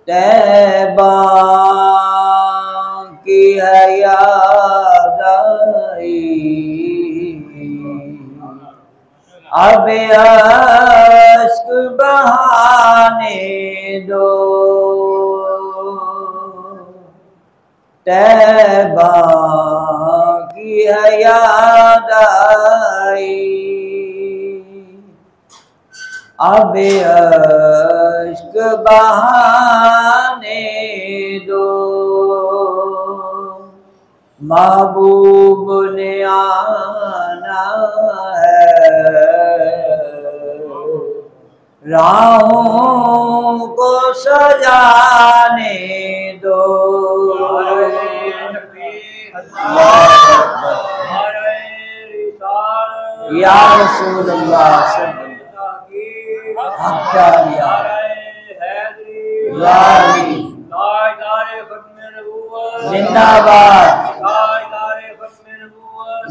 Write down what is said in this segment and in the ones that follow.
तैबा की है याद आई, अब अश्क बहाने दो। तैबा की है याद आई, अब अश्क बहाने दो। महबूब ने आना है, राहों को सजाने दो। या रसूल अल्लाह जिंदाबाद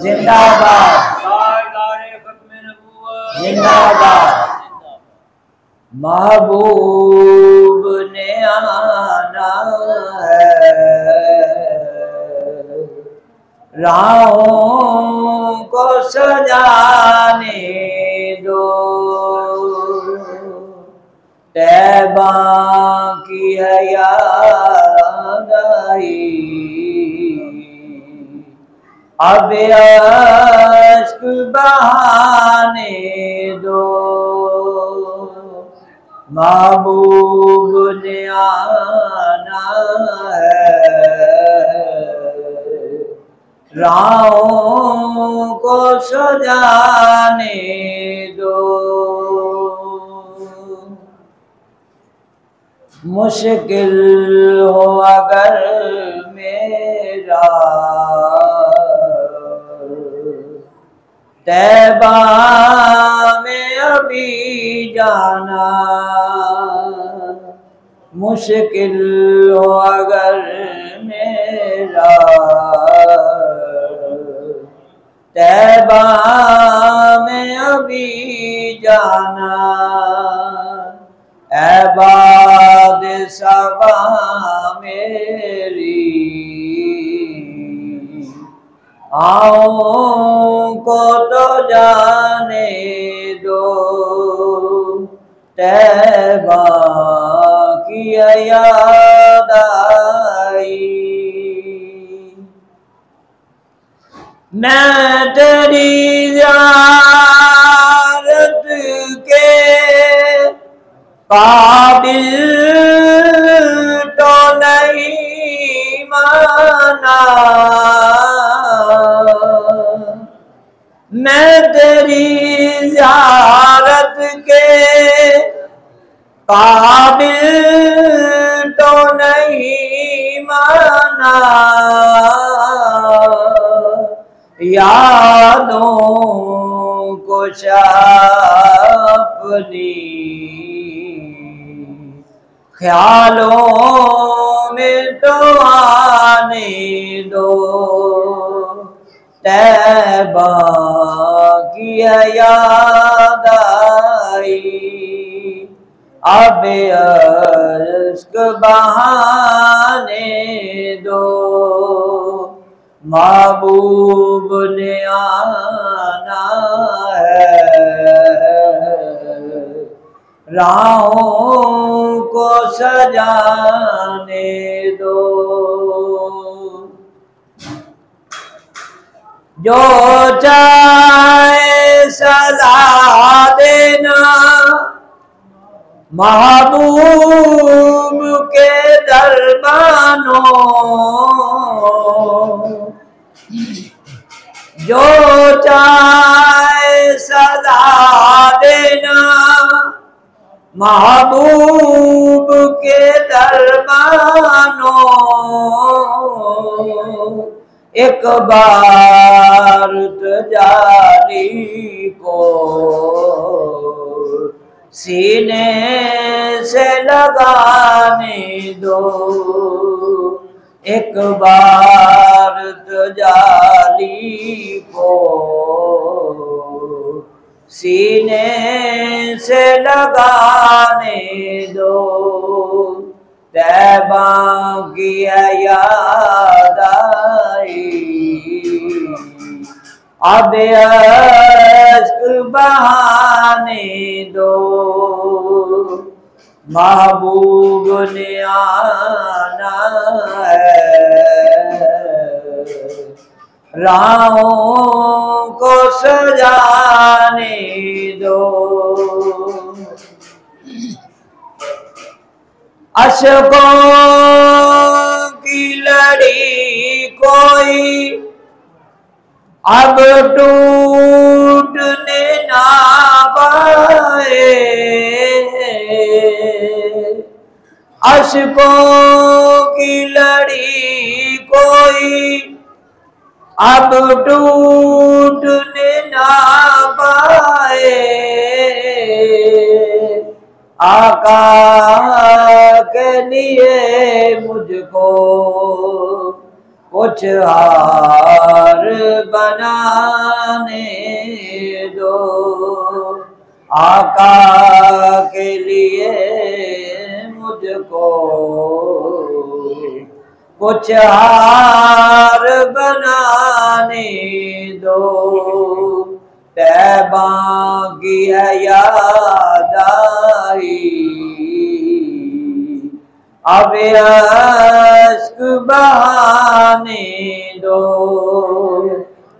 जिंदाबाद जिंदाबाद। महबूब ने आना है, राहों को सजाने दो। तैबा की है याद आई, अब अश्क बहाने दो। महबूब ने आना है, राहों को सजाने दो। मुश्किल हो अगर मेरा तैबा में अभी जाना, मुश्किल हो अगर मेरा तैबा में अभी जाना। ऐबाद सबा मेरी आँखों को तो जाने दो। तैबा की याद आई, मैं तेरी ज़ियारत के काबिल तो नहीं माना, मैं तेरी ज़ियारत के काबिल तो नहीं माना। यादों को अपनी ख्यालों में तो आने दो। तैबा की याद आई, अब अश्क बहाने दो। महबूब ने आना है, राहों को सजाने दो। जो चाहे सजा देना महबूब के दरबानों, जो चाहे सजा देना महबूब के दरबानों। एक बार तजाली को सीने से लगाने दो। एक बार तजाली को सीने से लगाने दो। तैबा की है याद आई, अब अश्क बहाने दो, महबूब ने आना है, राहों को सजाने दो। अशकों की लड़ी कोई अब टूटने ना पाए, अशकों की लड़ी कोई अब टूटने ना पाए, आका के लिए मुझको कुछ हार बनाने दो, आका के लिए मुझको कुछ हार बनाने दो। तैबा की है याद आई, अब अश्क बहाने दो,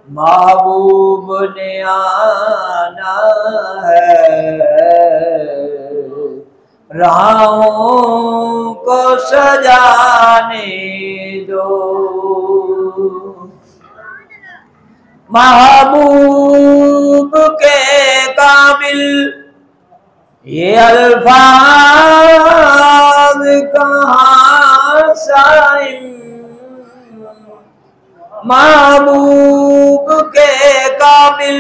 महबूब ने आना है, राहों को सजाने दो। महबूब के काबिल ये अल्फाज कहाँ साइम, महबूब के काबिल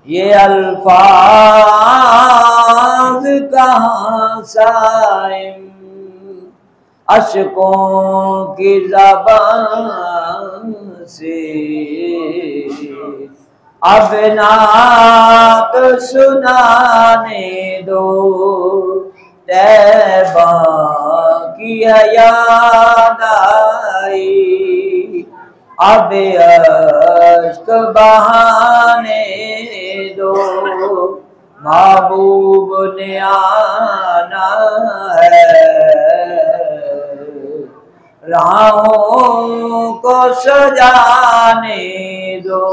ये अल्फाज कहाँ साइम, अशकों की ज़बान से अब नात सुनाने दो। तैबा की है याद आई, अब अश्क बहाने दो, महबूब ने आना है, राहों को सजाने दो।